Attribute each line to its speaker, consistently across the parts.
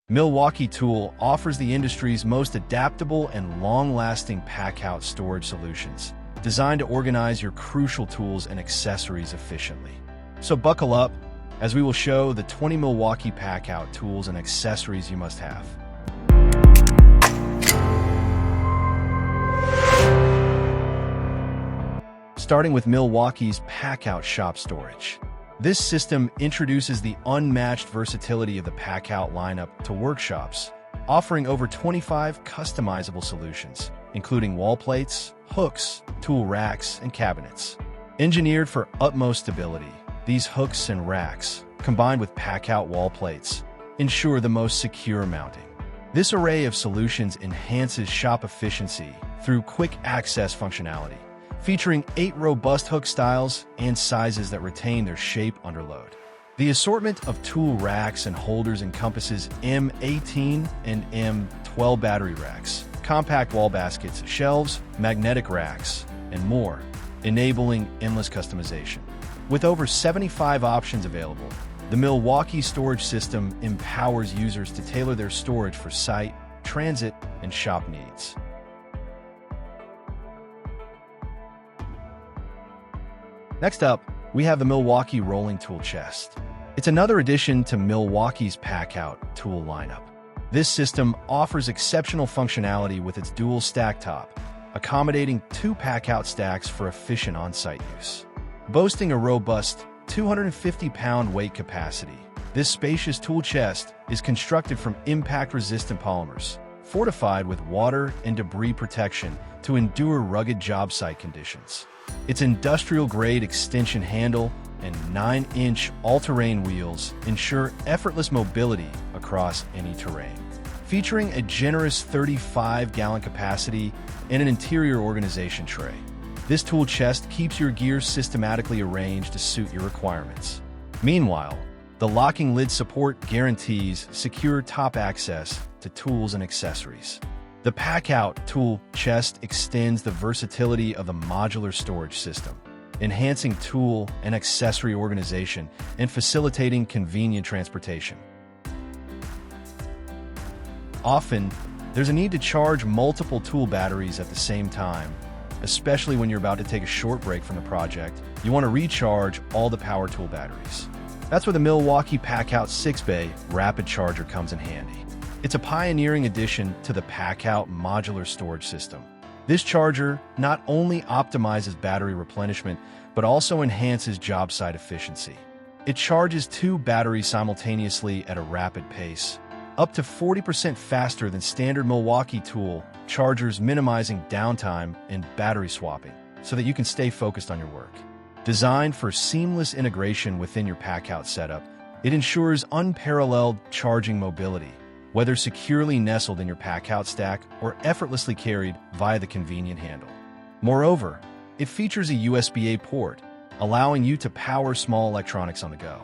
Speaker 1: Milwaukee Tool offers the industry's most adaptable and long-lasting Packout storage solutions, designed to organize your crucial tools and accessories efficiently. So buckle up, as we will show the 20 Milwaukee Packout tools and accessories you must have. Starting with Milwaukee's Packout Shop Storage. This system introduces the unmatched versatility of the Packout lineup to workshops, offering over 25 customizable solutions, including wall plates, hooks, tool racks, and cabinets. Engineered for utmost stability, these hooks and racks, combined with Packout wall plates, ensure the most secure mounting. This array of solutions enhances shop efficiency through quick access functionality, featuring 8 robust hook styles and sizes that retain their shape under load. The assortment of tool racks and holders encompasses M18 and M12 battery racks, compact wall baskets, shelves, magnetic racks, and more, enabling endless customization. With over 75 options available, the Milwaukee storage system empowers users to tailor their storage for site, transit, and shop needs. Next up, we have the Milwaukee Rolling Tool Chest. It's another addition to Milwaukee's Packout tool lineup. This system offers exceptional functionality with its dual stack top, accommodating 2 Packout stacks for efficient on-site use. Boasting a robust 250-pound weight capacity, this spacious tool chest is constructed from impact-resistant polymers, fortified with water and debris protection to endure rugged job site conditions. Its industrial-grade extension handle and 9-inch all-terrain wheels ensure effortless mobility across any terrain. Featuring a generous 35-gallon capacity and an interior organization tray, this tool chest keeps your gear systematically arranged to suit your requirements. Meanwhile, the locking lid support guarantees secure top access to tools and accessories. The Packout tool chest extends the versatility of the modular storage system, enhancing tool and accessory organization and facilitating convenient transportation. Often, there's a need to charge multiple tool batteries at the same time, especially when you're about to take a short break from the project. You want to recharge all the power tool batteries. That's where the Milwaukee Packout 6-bay rapid charger comes in handy. It's a pioneering addition to the Packout modular storage system. This charger not only optimizes battery replenishment, but also enhances job site efficiency. It charges 2 batteries simultaneously at a rapid pace, up to 40% faster than standard Milwaukee tool chargers, minimizing downtime and battery swapping so that you can stay focused on your work. Designed for seamless integration within your Packout setup, it ensures unparalleled charging mobility, whether securely nestled in your Packout stack or effortlessly carried via the convenient handle. Moreover, it features a USB-A port, allowing you to power small electronics on the go.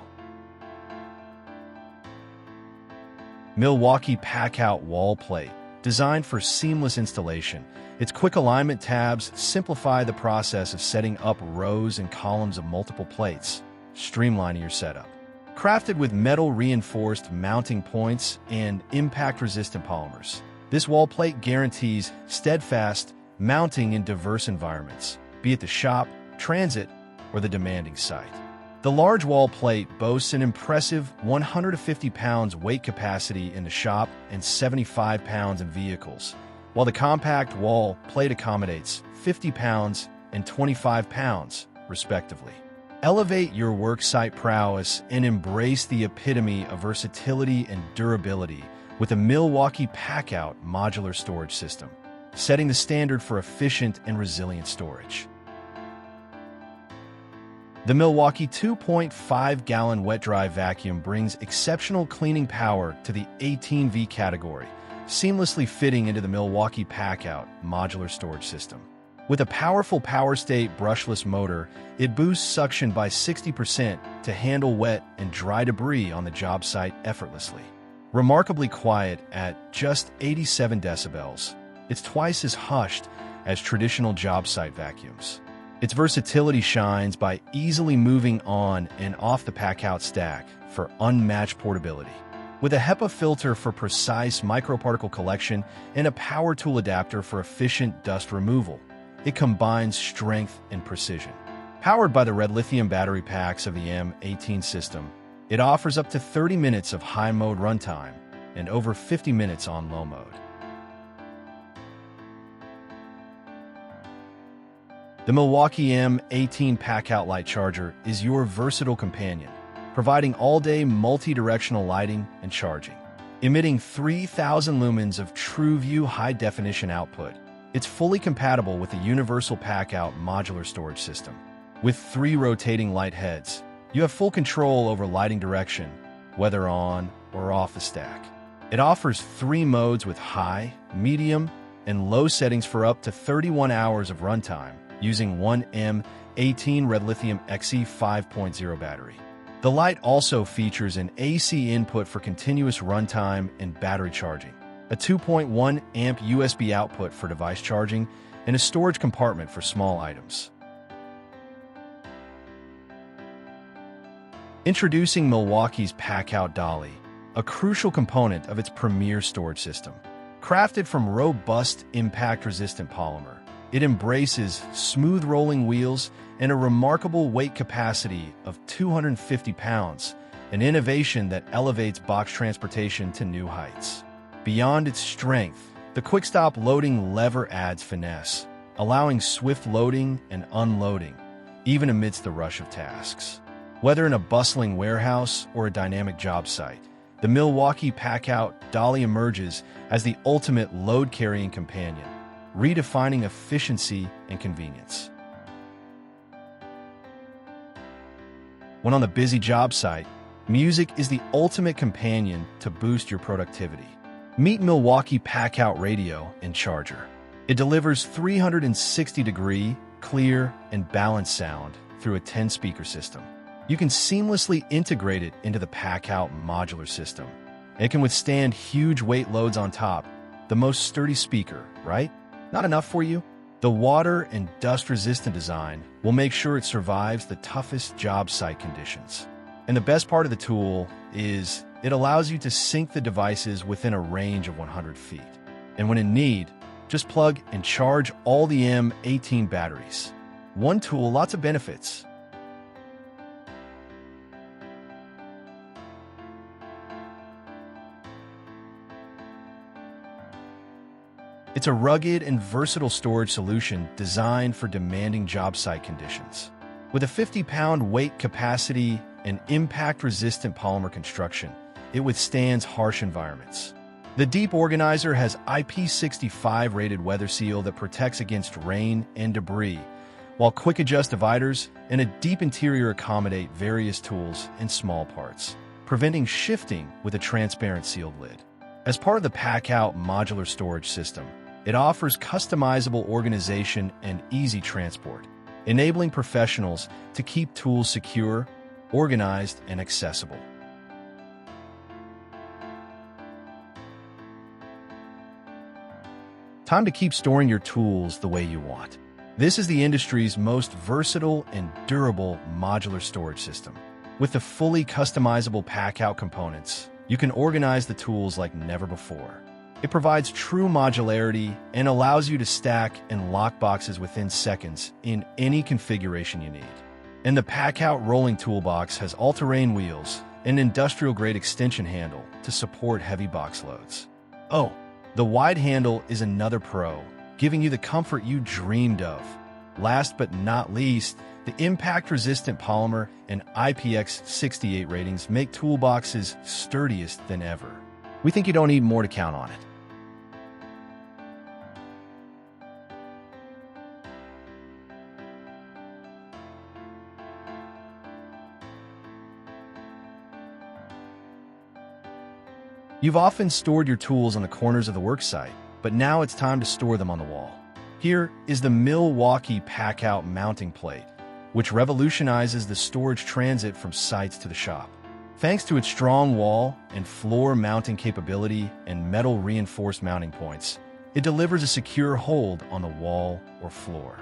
Speaker 1: Milwaukee Packout Wall Plate. Designed for seamless installation, its quick alignment tabs simplify the process of setting up rows and columns of multiple plates, streamlining your setup. Crafted with metal-reinforced mounting points and impact-resistant polymers, this wall plate guarantees steadfast mounting in diverse environments, be it the shop, transit, or the demanding site. The large wall plate boasts an impressive 150 pounds weight capacity in the shop and 75 pounds in vehicles, while the compact wall plate accommodates 50 pounds and 25 pounds, respectively. Elevate your worksite prowess and embrace the epitome of versatility and durability with the Milwaukee Packout modular storage system, setting the standard for efficient and resilient storage. The Milwaukee 2.5-gallon Wet Dry Vacuum brings exceptional cleaning power to the 18V category, seamlessly fitting into the Milwaukee Packout modular storage system. With a powerful power-state brushless motor, it boosts suction by 60% to handle wet and dry debris on the job site effortlessly. Remarkably quiet at just 87 decibels, it's twice as hushed as traditional job site vacuums. Its versatility shines by easily moving on and off the Packout stack for unmatched portability. With a HEPA filter for precise microparticle collection and a power tool adapter for efficient dust removal, it combines strength and precision. Powered by the red lithium battery packs of the M18 system, it offers up to 30 minutes of high mode runtime and over 50 minutes on low mode. The Milwaukee M18 Packout Light Charger is your versatile companion, providing all-day multi-directional lighting and charging. Emitting 3,000 lumens of TrueView high-definition output, it's fully compatible with the universal Packout modular storage system. With 3 rotating light heads, you have full control over lighting direction, whether on or off the stack. It offers 3 modes with high, medium, and low settings for up to 31 hours of runtime using one M18 red lithium Xe 5.0 battery. The light also features an AC input for continuous runtime and battery charging, a 2.1 amp USB output for device charging, and a storage compartment for small items. Introducing Milwaukee's Packout Dolly, a crucial component of its premier storage system. Crafted from robust, impact-resistant polymer, it embraces smooth rolling wheels and a remarkable weight capacity of 250 pounds, an innovation that elevates box transportation to new heights. Beyond its strength, the quick-stop loading lever adds finesse, allowing swift loading and unloading, even amidst the rush of tasks. Whether in a bustling warehouse or a dynamic job site, the Milwaukee Packout Dolly emerges as the ultimate load-carrying companion, redefining efficiency and convenience. When on the busy job site, music is the ultimate companion to boost your productivity. Meet Milwaukee Packout Radio and Charger. It delivers 360-degree, clear, and balanced sound through a 10-speaker system. You can seamlessly integrate it into the Packout modular system. It can withstand huge weight loads on top, the most sturdy speaker, right? Not enough for you? The water and dust-resistant design will make sure it survives the toughest job site conditions. And the best part of the tool is it allows you to sync the devices within a range of 100 feet. And when in need, just plug and charge all the M18 batteries. One tool, lots of benefits. It's a rugged and versatile storage solution designed for demanding job site conditions. With a 50-pound weight capacity and impact-resistant polymer construction, it withstands harsh environments. The Deep Organizer has IP65-rated weather seal that protects against rain and debris, while quick-adjust dividers and a deep interior accommodate various tools and small parts, preventing shifting with a transparent sealed lid. As part of the Packout modular storage system, it offers customizable organization and easy transport, enabling professionals to keep tools secure, organized, and accessible. Time to keep storing your tools the way you want. This is the industry's most versatile and durable modular storage system. With the fully customizable Packout components, you can organize the tools like never before. It provides true modularity and allows you to stack and lock boxes within seconds in any configuration you need. And the Packout rolling toolbox has all-terrain wheels and industrial-grade extension handle to support heavy box loads. Oh, the wide handle is another pro, giving you the comfort you dreamed of. Last but not least, the impact-resistant polymer and IPX68 ratings make toolboxes sturdiest than ever. We think you don't need more to count on it. You've often stored your tools on the corners of the worksite, but now it's time to store them on the wall. Here is the Milwaukee Packout mounting plate, which revolutionizes the storage transit from sites to the shop. Thanks to its strong wall and floor mounting capability and metal reinforced mounting points, it delivers a secure hold on the wall or floor.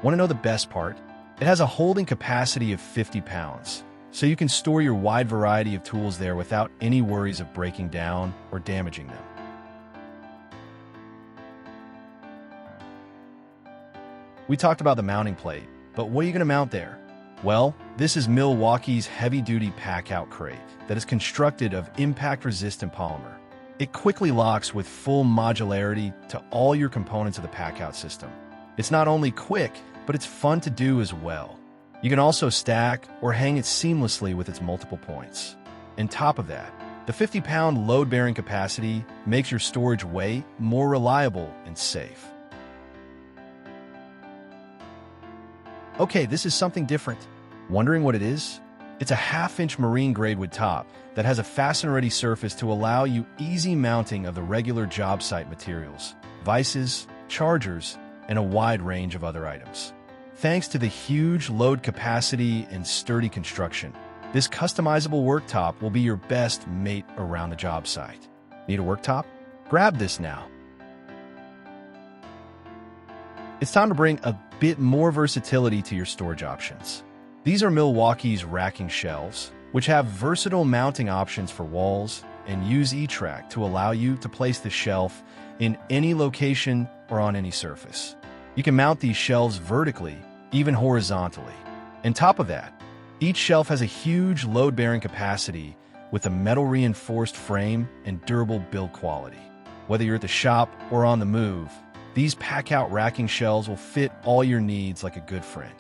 Speaker 1: Want to know the best part? It has a holding capacity of 50 pounds, so you can store your wide variety of tools there without any worries of breaking down or damaging them. We talked about the mounting plate, but what are you going to mount there? Well, this is Milwaukee's heavy-duty Packout Crate that is constructed of impact-resistant polymer. It quickly locks with full modularity to all your components of the Packout system. It's not only quick, but it's fun to do as well. You can also stack or hang it seamlessly with its multiple points. On top of that, the 50-pound load-bearing capacity makes your storage weight more reliable and safe. Okay, this is something different. Wondering what it is? It's a half-inch marine-grade wood top that has a fastener-ready surface to allow you easy mounting of the regular job site materials, vices, chargers, and a wide range of other items. Thanks to the huge load capacity and sturdy construction, this customizable worktop will be your best mate around the job site. Need a worktop? Grab this now. It's time to bring a bit more versatility to your storage options. These are Milwaukee's racking shelves, which have versatile mounting options for walls and use E-Track to allow you to place the shelf in any location or on any surface. You can mount these shelves vertically, even horizontally. On top of that, each shelf has a huge load-bearing capacity with a metal-reinforced frame and durable build quality. Whether you're at the shop or on the move, these Packout racking shelves will fit all your needs like a good friend.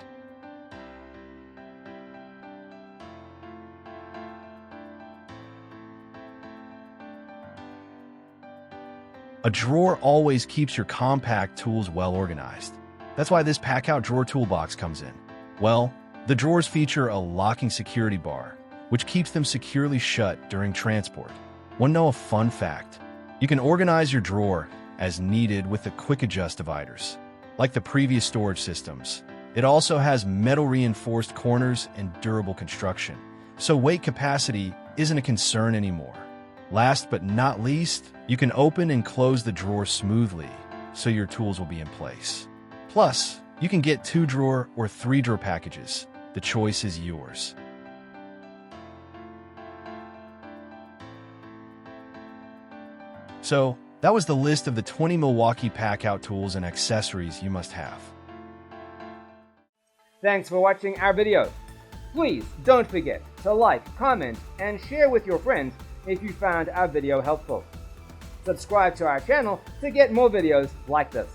Speaker 1: A drawer always keeps your compact tools well organized. That's why this Packout drawer toolbox comes in. Well, the drawers feature a locking security bar, which keeps them securely shut during transport. Want to know a fun fact? You can organize your drawer as needed with the quick adjust dividers. Like the previous storage systems, it also has metal-reinforced corners and durable construction, so weight capacity isn't a concern anymore. Last but not least, you can open and close the drawer smoothly, so your tools will be in place. Plus, you can get 2-drawer or 3-drawer packages. The choice is yours. So, that was the list of the 20 Milwaukee Packout tools and accessories you must have.
Speaker 2: Thanks for watching our videos. Please don't forget to like, comment, and share with your friends if you found our video helpful. Subscribe to our channel to get more videos like this.